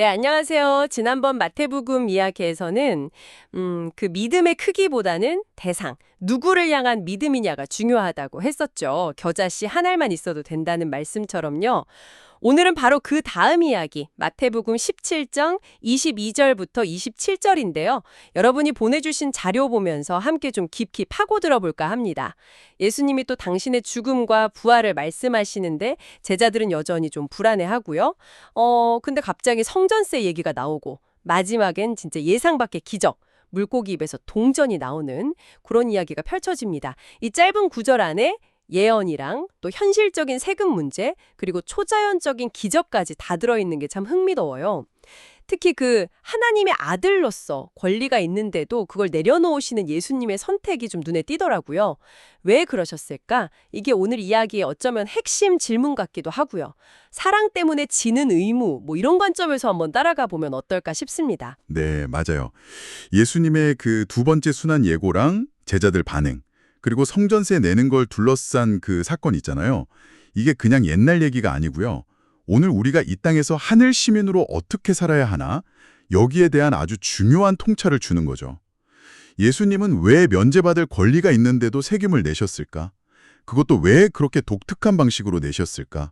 네, 안녕하세요. 지난번 마태복음 이야기에서는 그 믿음의 크기보다는 대상, 누구를 향한 믿음이냐가 중요하다고 했었죠. 겨자씨 한 알만 있어도 된다는 말씀처럼요. 오늘은 바로 그 다음 이야기, 마태복음 17장 22절부터 27절인데요. 여러분이 보내주신 자료 보면서 함께 좀 깊이 파고들어 볼까 합니다. 예수님이 또 당신의 죽음과 부활을 말씀하시는데 제자들은 여전히 좀 불안해하고요. 근데 갑자기 성전세 얘기가 나오고 마지막엔 진짜 예상 밖의 기적, 물고기 입에서 동전이 나오는 그런 이야기가 펼쳐집니다. 이 짧은 구절 안에 예언이랑 또 현실적인 세금 문제, 그리고 초자연적인 기적까지 다 들어있는 게 참 흥미로워요. 특히 그 하나님의 아들로서 권리가 있는데도 그걸 내려놓으시는 예수님의 선택이 좀 눈에 띄더라고요. 왜 그러셨을까? 이게 오늘 이야기의 어쩌면 핵심 질문 같기도 하고요. 사랑 때문에 지는 의무, 뭐 이런 관점에서 한번 따라가 보면 어떨까 싶습니다. 네, 맞아요. 예수님의 그 두 번째 순환 예고랑 제자들 반응, 그리고 성전세 내는 걸 둘러싼 그 사건 있잖아요. 이게 그냥 옛날 얘기가 아니고요. 오늘 우리가 이 땅에서 하늘 시민으로 어떻게 살아야 하나? 여기에 대한 아주 중요한 통찰을 주는 거죠. 예수님은 왜 면제받을 권리가 있는데도 세금을 내셨을까? 그것도 왜 그렇게 독특한 방식으로 내셨을까?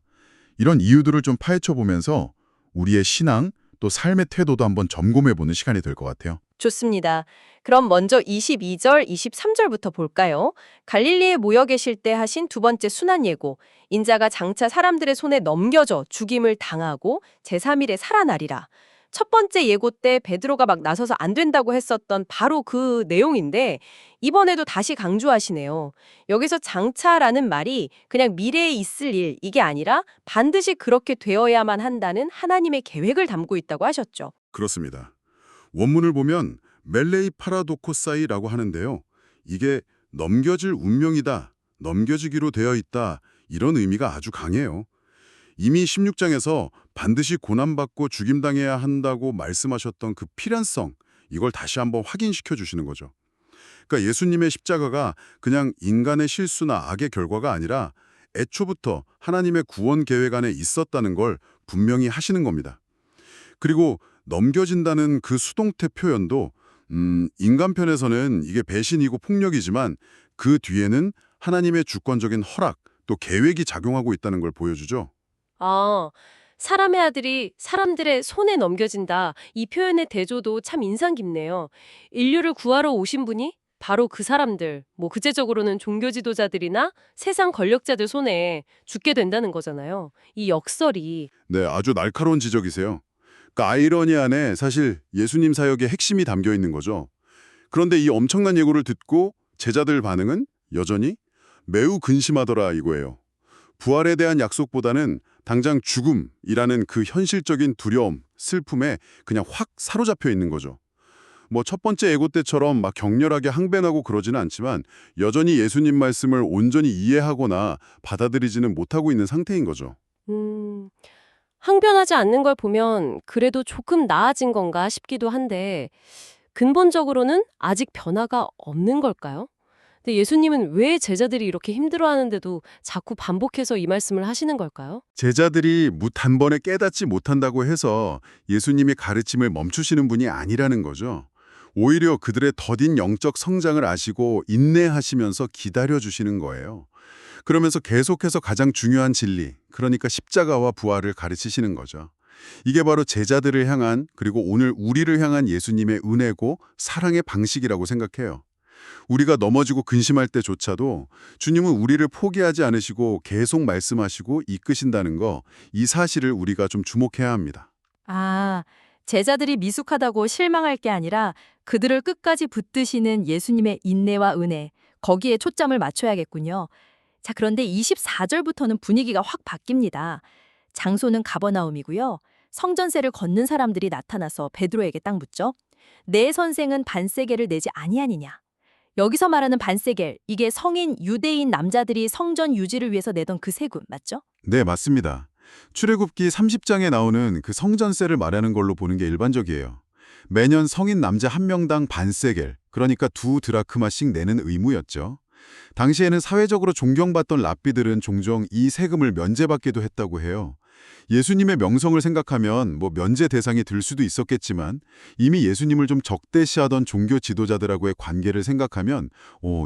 이런 이유들을 좀 파헤쳐 보면서 우리의 신앙, 또 삶의 태도도 한번 점검해보는 시간이 될 것 같아요. 좋습니다. 그럼 먼저 22절, 23절부터 볼까요? 갈릴리에 모여 계실 때 하신 두 번째 순환 예고. 인자가 장차 사람들의 손에 넘겨져 죽임을 당하고 제3일에 살아나리라. 첫 번째 예고 때 베드로가 막 나서서 안 된다고 했었던 바로 그 내용인데 이번에도 다시 강조하시네요. 여기서 장차라는 말이 그냥 미래에 있을 일, 이게 아니라 반드시 그렇게 되어야만 한다는 하나님의 계획을 담고 있다고 하셨죠. 그렇습니다. 원문을 보면 멜레이 파라도코사이라고 하는데요. 이게 넘겨질 운명이다, 넘겨지기로 되어 있다, 이런 의미가 아주 강해요. 이미 16장에서 반드시 고난받고 죽임당해야 한다고 말씀하셨던 그 필연성, 이걸 다시 한번 확인시켜 주시는 거죠. 그러니까 예수님의 십자가가 그냥 인간의 실수나 악의 결과가 아니라 애초부터 하나님의 구원 계획 안에 있었다는 걸 분명히 하시는 겁니다. 그리고 넘겨진다는 그 수동태 표현도 인간 편에서는 이게 배신이고 폭력이지만 그 뒤에는 하나님의 주권적인 허락, 또 계획이 작용하고 있다는 걸 보여주죠. 아, 사람의 아들이 사람들의 손에 넘겨진다. 이 표현의 대조도 참 인상 깊네요. 인류를 구하러 오신 분이 바로 그 사람들, 뭐 구체적으로는 종교 지도자들이나 세상 권력자들 손에 죽게 된다는 거잖아요. 이 역설이. 네, 아주 날카로운 지적이세요. 그 아이러니 안에 사실 예수님 사역의 핵심이 담겨 있는 거죠. 그런데 이 엄청난 예고를 듣고 제자들 반응은 여전히 매우 근심하더라 이거예요. 부활에 대한 약속보다는 당장 죽음이라는 그 현실적인 두려움, 슬픔에 그냥 확 사로잡혀 있는 거죠. 뭐 첫 번째 예고 때처럼 막 격렬하게 항변하고 그러지는 않지만 여전히 예수님 말씀을 온전히 이해하거나 받아들이지는 못하고 있는 상태인 거죠. 음, 항변하지 않는 걸 보면 그래도 조금 나아진 건가 싶기도 한데 근본적으로는 아직 변화가 없는 걸까요? 근데 예수님은 왜 제자들이 이렇게 힘들어하는데도 자꾸 반복해서 이 말씀을 하시는 걸까요? 제자들이 무 단번에 깨닫지 못한다고 해서 예수님이 가르침을 멈추시는 분이 아니라는 거죠. 오히려 그들의 더딘 영적 성장을 아시고 인내하시면서 기다려주시는 거예요. 그러면서 계속해서 가장 중요한 진리, 그러니까 십자가와 부활을 가르치시는 거죠. 이게 바로 제자들을 향한, 그리고 오늘 우리를 향한 예수님의 은혜고 사랑의 방식이라고 생각해요. 우리가 넘어지고 근심할 때조차도 주님은 우리를 포기하지 않으시고 계속 말씀하시고 이끄신다는 거, 이 사실을 우리가 좀 주목해야 합니다. 아, 제자들이 미숙하다고 실망할 게 아니라 그들을 끝까지 붙드시는 예수님의 인내와 은혜, 거기에 초점을 맞춰야겠군요. 자, 그런데 24절부터는 분위기가 확 바뀝니다. 장소는 가버나움이고요. 성전세를 걷는 사람들이 나타나서 베드로에게 딱 묻죠. 내 선생은 반세겔을 내지 아니하니냐. 여기서 말하는 반세겔, 이게 성인 유대인 남자들이 성전 유지를 위해서 내던 그 세금 맞죠? 네, 맞습니다. 출애굽기 30장에 나오는 그 성전세를 말하는 걸로 보는 게 일반적이에요. 매년 성인 남자 한 명당 반세겔, 그러니까 2 드라크마씩 내는 의무였죠. 당시에는 사회적으로 존경받던 랍비들은 종종 이 세금을 면제받기도 했다고 해요. 예수님의 명성을 생각하면 뭐 면제 대상이 될 수도 있었겠지만 이미 예수님을 좀 적대시하던 종교 지도자들하고의 관계를 생각하면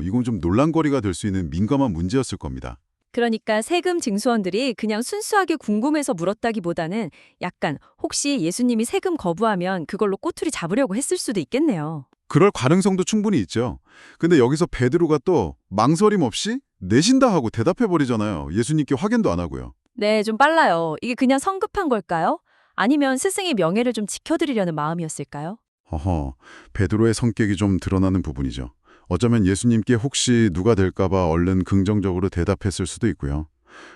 이건 좀 논란거리가 될 수 있는 민감한 문제였을 겁니다. 그러니까 세금 징수원들이 그냥 순수하게 궁금해서 물었다기보다는 약간 혹시 예수님이 세금 거부하면 그걸로 꼬투리 잡으려고 했을 수도 있겠네요. 그럴 가능성도 충분히 있죠. 근데 여기서 베드로가 또 망설임 없이 내신다 하고 대답해버리잖아요. 예수님께 확인도 안 하고요. 네, 좀 빨라요. 이게 그냥 성급한 걸까요? 아니면 스승의 명예를 좀 지켜드리려는 마음이었을까요? 허허, 베드로의 성격이 좀 드러나는 부분이죠. 어쩌면 예수님께 혹시 누가 될까봐 얼른 긍정적으로 대답했을 수도 있고요.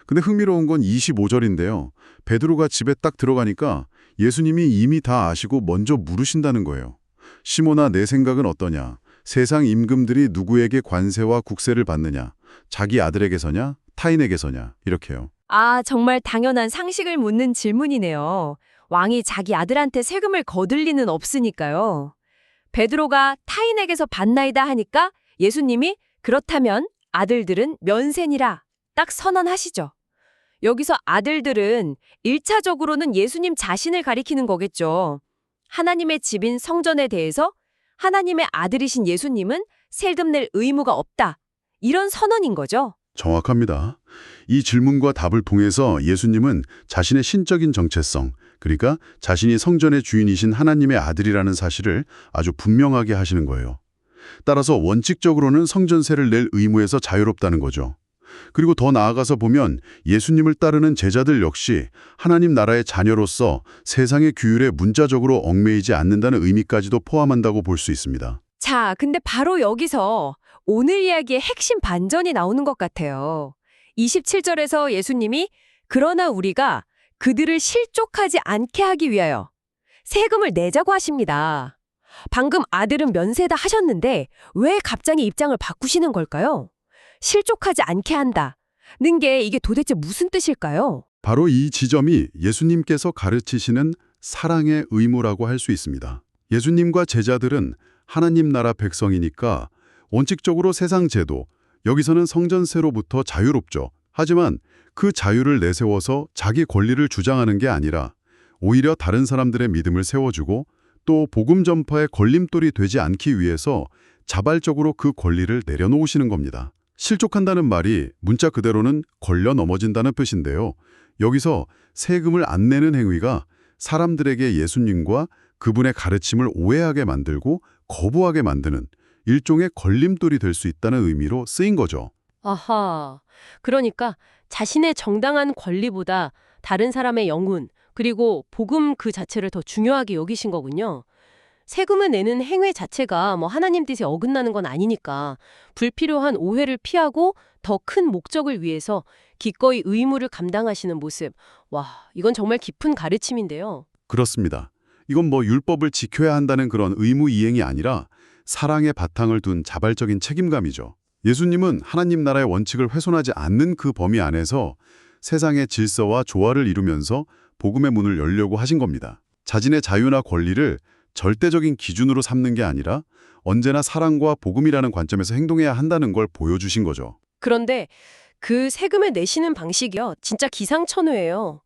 근데 흥미로운 건 25절인데요. 베드로가 집에 딱 들어가니까 예수님이 이미 다 아시고 먼저 물으신다는 거예요. 시몬아, 내 생각은 어떠냐? 세상 임금들이 누구에게 관세와 국세를 받느냐? 자기 아들에게서냐? 타인에게서냐? 이렇게요. 아, 정말 당연한 상식을 묻는 질문이네요. 왕이 자기 아들한테 세금을 거둘 리는 없으니까요. 베드로가 타인에게서 받나이다 하니까 예수님이 그렇다면 아들들은 면세니라 딱 선언하시죠. 여기서 아들들은 1차적으로는 예수님 자신을 가리키는 거겠죠. 하나님의 집인 성전에 대해서 하나님의 아들이신 예수님은 세금 낼 의무가 없다. 이런 선언인 거죠. 정확합니다. 이 질문과 답을 통해서 예수님은 자신의 신적인 정체성, 그러니까 자신이 성전의 주인이신 하나님의 아들이라는 사실을 아주 분명하게 하시는 거예요. 따라서 원칙적으로는 성전세를 낼 의무에서 자유롭다는 거죠. 그리고 더 나아가서 보면 예수님을 따르는 제자들 역시 하나님 나라의 자녀로서 세상의 규율에 문자적으로 얽매이지 않는다는 의미까지도 포함한다고 볼 수 있습니다. 자, 근데 바로 여기서 오늘 이야기의 핵심 반전이 나오는 것 같아요. 27절에서 예수님이 그러나 우리가 그들을 실족하지 않게 하기 위하여 세금을 내자고 하십니다. 방금 아들은 면세다 하셨는데 왜 갑자기 입장을 바꾸시는 걸까요? 실족하지 않게 한다는 게 이게 도대체 무슨 뜻일까요? 바로 이 지점이 예수님께서 가르치시는 사랑의 의무라고 할 수 있습니다. 예수님과 제자들은 하나님 나라 백성이니까 원칙적으로 세상 제도, 여기서는 성전세로부터 자유롭죠. 하지만 그 자유를 내세워서 자기 권리를 주장하는 게 아니라 오히려 다른 사람들의 믿음을 세워주고 또 복음 전파의 걸림돌이 되지 않기 위해서 자발적으로 그 권리를 내려놓으시는 겁니다. 실족한다는 말이 문자 그대로는 걸려 넘어진다는 뜻인데요. 여기서 세금을 안 내는 행위가 사람들에게 예수님과 그분의 가르침을 오해하게 만들고 거부하게 만드는 일종의 걸림돌이 될 수 있다는 의미로 쓰인 거죠. 아하, 그러니까 자신의 정당한 권리보다 다른 사람의 영혼, 그리고 복음 그 자체를 더 중요하게 여기신 거군요. 세금을 내는 행위 자체가 뭐 하나님 뜻에 어긋나는 건 아니니까 불필요한 오해를 피하고 더 큰 목적을 위해서 기꺼이 의무를 감당하시는 모습. 와, 이건 정말 깊은 가르침인데요. 그렇습니다. 이건 뭐 율법을 지켜야 한다는 그런 의무 이행이 아니라 사랑의 바탕을 둔 자발적인 책임감이죠. 예수님은 하나님 나라의 원칙을 훼손하지 않는 그 범위 안에서 세상의 질서와 조화를 이루면서 복음의 문을 열려고 하신 겁니다. 자신의 자유나 권리를 절대적인 기준으로 삼는 게 아니라 언제나 사랑과 복음이라는 관점에서 행동해야 한다는 걸 보여주신 거죠. 그런데 그 세금을 내시는 방식이요, 진짜 기상천외예요.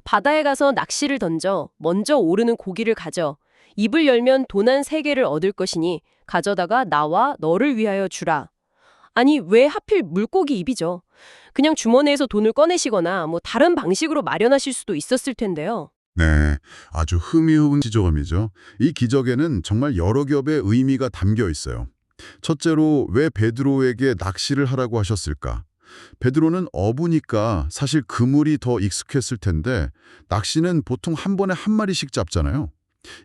바다에 가서 낚시를 던져 먼저 오르는 고기를 가져 입을 열면 돈 한 3개를 얻을 것이니 가져다가 나와 너를 위하여 주라. 아니, 왜 하필 물고기 입이죠? 그냥 주머니에서 돈을 꺼내시거나 뭐 다른 방식으로 마련하실 수도 있었을 텐데요. 네, 아주 흥미로운 지적이죠. 이 기적에는 정말 여러 겹의 의미가 담겨 있어요. 첫째로 왜 베드로에게 낚시를 하라고 하셨을까? 베드로는 어부니까 사실 그물이 더 익숙했을 텐데 낚시는 보통 한 번에 한 마리씩 잡잖아요.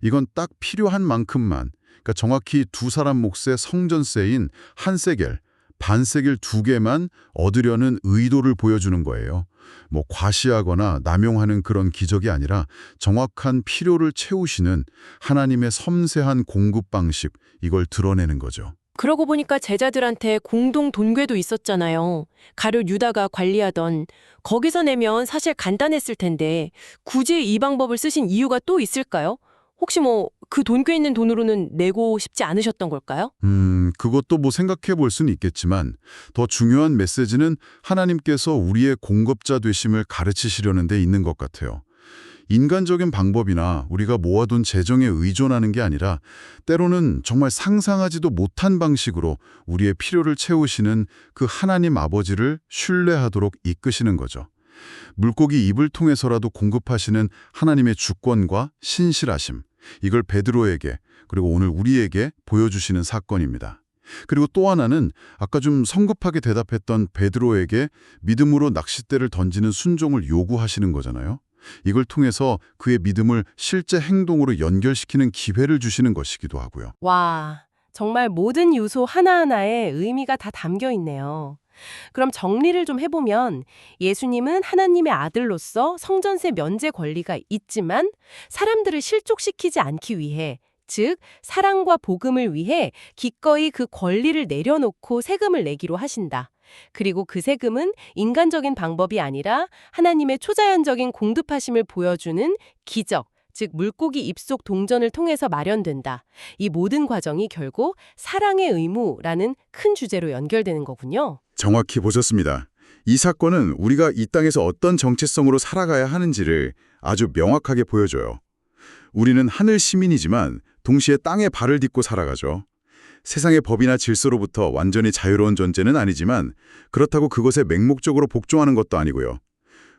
이건 딱 필요한 만큼만, 그러니까 정확히 2사람 몫의 성전세인 한 세겔, 반 세겔 2개만 얻으려는 의도를 보여주는 거예요. 뭐 과시하거나 남용하는 그런 기적이 아니라 정확한 필요를 채우시는 하나님의 섬세한 공급 방식, 이걸 드러내는 거죠. 그러고 보니까 제자들한테 공동 돈궤도 있었잖아요. 가룟 유다가 관리하던. 거기서 내면 사실 간단했을 텐데 굳이 이 방법을 쓰신 이유가 또 있을까요? 혹시 뭐 그 돈꽤 있는 돈으로는 내고 싶지 않으셨던 걸까요? 그것도 뭐 생각해 볼 수는 있겠지만 더 중요한 메시지는 하나님께서 우리의 공급자 되심을 가르치시려는 데 있는 것 같아요. 인간적인 방법이나 우리가 모아둔 재정에 의존하는 게 아니라 때로는 정말 상상하지도 못한 방식으로 우리의 필요를 채우시는 그 하나님 아버지를 신뢰하도록 이끄시는 거죠. 물고기 입을 통해서라도 공급하시는 하나님의 주권과 신실하심, 이걸 베드로에게 그리고 오늘 우리에게 보여주시는 사건입니다. 그리고 또 하나는 아까 좀 성급하게 대답했던 베드로에게 믿음으로 낚싯대를 던지는 순종을 요구하시는 거잖아요. 이걸 통해서 그의 믿음을 실제 행동으로 연결시키는 기회를 주시는 것이기도 하고요. 와, 정말 모든 요소 하나하나에 의미가 다 담겨 있네요. 그럼 정리를 좀 해보면 예수님은 하나님의 아들로서 성전세 면제 권리가 있지만 사람들을 실족시키지 않기 위해, 즉 사랑과 복음을 위해 기꺼이 그 권리를 내려놓고 세금을 내기로 하신다. 그리고 그 세금은 인간적인 방법이 아니라 하나님의 초자연적인 공급하심을 보여주는 기적, 즉 물고기 입속 동전을 통해서 마련된다. 이 모든 과정이 결국 사랑의 의무라는 큰 주제로 연결되는 거군요. 정확히 보셨습니다. 이 사건은 우리가 이 땅에서 어떤 정체성으로 살아가야 하는지를 아주 명확하게 보여줘요. 우리는 하늘 시민이지만 동시에 땅에 발을 딛고 살아가죠. 세상의 법이나 질서로부터 완전히 자유로운 존재는 아니지만 그렇다고 그것에 맹목적으로 복종하는 것도 아니고요.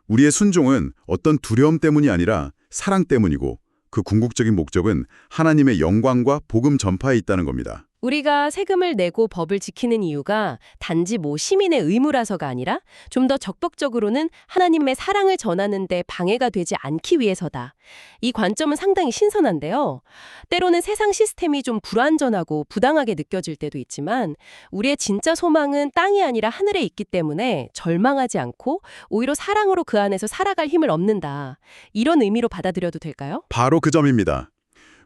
우리의 순종은 어떤 두려움 때문이 아니라 사랑 때문이고 그 궁극적인 목적은 하나님의 영광과 복음 전파에 있다는 겁니다. 우리가 세금을 내고 법을 지키는 이유가 단지 시민의 의무라서가 아니라 좀 더 적극적으로는 하나님의 사랑을 전하는 데 방해가 되지 않기 위해서다. 이 관점은 상당히 신선한데요. 때로는 세상 시스템이 좀 불완전하고 부당하게 느껴질 때도 있지만 우리의 진짜 소망은 땅이 아니라 하늘에 있기 때문에 절망하지 않고 오히려 사랑으로 그 안에서 살아갈 힘을 얻는다. 이런 의미로 받아들여도 될까요? 바로 그 점입니다.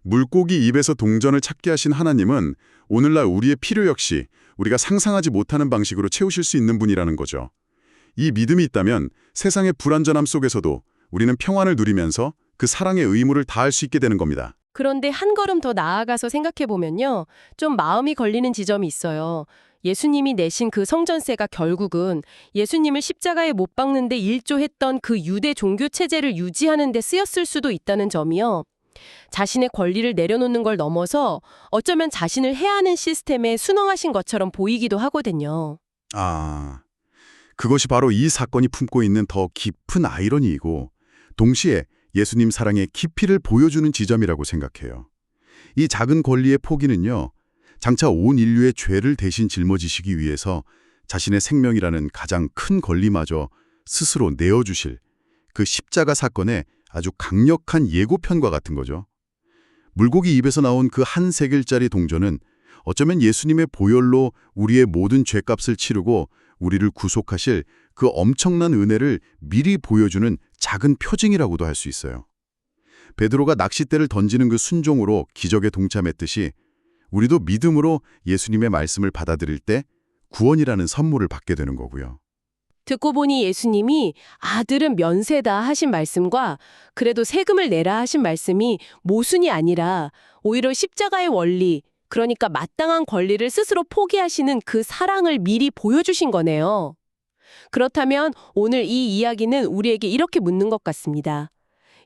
물고기 입에서 동전을 찾게 하신 하나님은 오늘날 우리의 필요 역시 우리가 상상하지 못하는 방식으로 채우실 수 있는 분이라는 거죠. 이 믿음이 있다면 세상의 불완전함 속에서도 우리는 평안을 누리면서 그 사랑의 의무를 다할 수 있게 되는 겁니다. 그런데 한 걸음 더 나아가서 생각해보면요. 좀 마음이 걸리는 지점이 있어요. 예수님이 내신 그 성전세가 결국은 예수님을 십자가에 못 박는데 일조했던 그 유대 종교 체제를 유지하는 데 쓰였을 수도 있다는 점이요. 자신의 권리를 내려놓는 걸 넘어서 어쩌면 자신을 해하는 시스템에 순응하신 것처럼 보이기도 하거든요. 그것이 바로 이 사건이 품고 있는 더 깊은 아이러니이고 동시에 예수님 사랑의 깊이를 보여주는 지점이라고 생각해요. 이 작은 권리의 포기는요, 장차 온 인류의 죄를 대신 짊어지시기 위해서 자신의 생명이라는 가장 큰 권리마저 스스로 내어주실 그 십자가 사건의 아주 강력한 예고편과 같은 거죠. 물고기 입에서 나온 그 한 세겔짜리 동전은 어쩌면 예수님의 보혈로 우리의 모든 죄값을 치르고 우리를 구속하실 그 엄청난 은혜를 미리 보여주는 작은 표징이라고도 할 수 있어요. 베드로가 낚싯대를 던지는 그 순종으로 기적에 동참했듯이 우리도 믿음으로 예수님의 말씀을 받아들일 때 구원이라는 선물을 받게 되는 거고요. 듣고 보니 예수님이 아들은 면세다 하신 말씀과 그래도 세금을 내라 하신 말씀이 모순이 아니라 오히려 십자가의 원리, 그러니까 마땅한 권리를 스스로 포기하시는 그 사랑을 미리 보여주신 거네요. 그렇다면 오늘 이 이야기는 우리에게 이렇게 묻는 것 같습니다.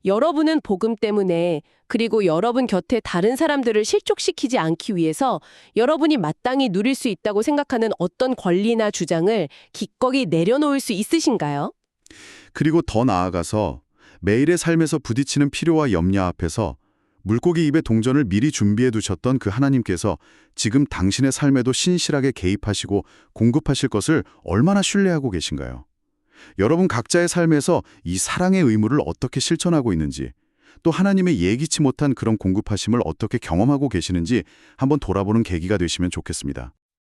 여러분은 복음 때문에 그리고 여러분 곁에 다른 사람들을 실족시키지 않기 위해서 여러분이 마땅히 누릴 수 있다고 생각하는 어떤 권리나 주장을 기꺼이 내려놓을 수 있으신가요? 그리고 더 나아가서 매일의 삶에서 부딪히는 필요와 염려 앞에서 물고기 입에 동전을 미리 준비해 두셨던 그 하나님께서 지금 당신의 삶에도 신실하게 개입하시고 공급하실 것을 얼마나 신뢰하고 계신가요? 여러분 각자의 삶에서 이 사랑의 의무를 어떻게 실천하고 있는지, 또 하나님의 예기치 못한 그런 공급하심을 어떻게 경험하고 계시는지 한번 돌아보는 계기가 되시면 좋겠습니다.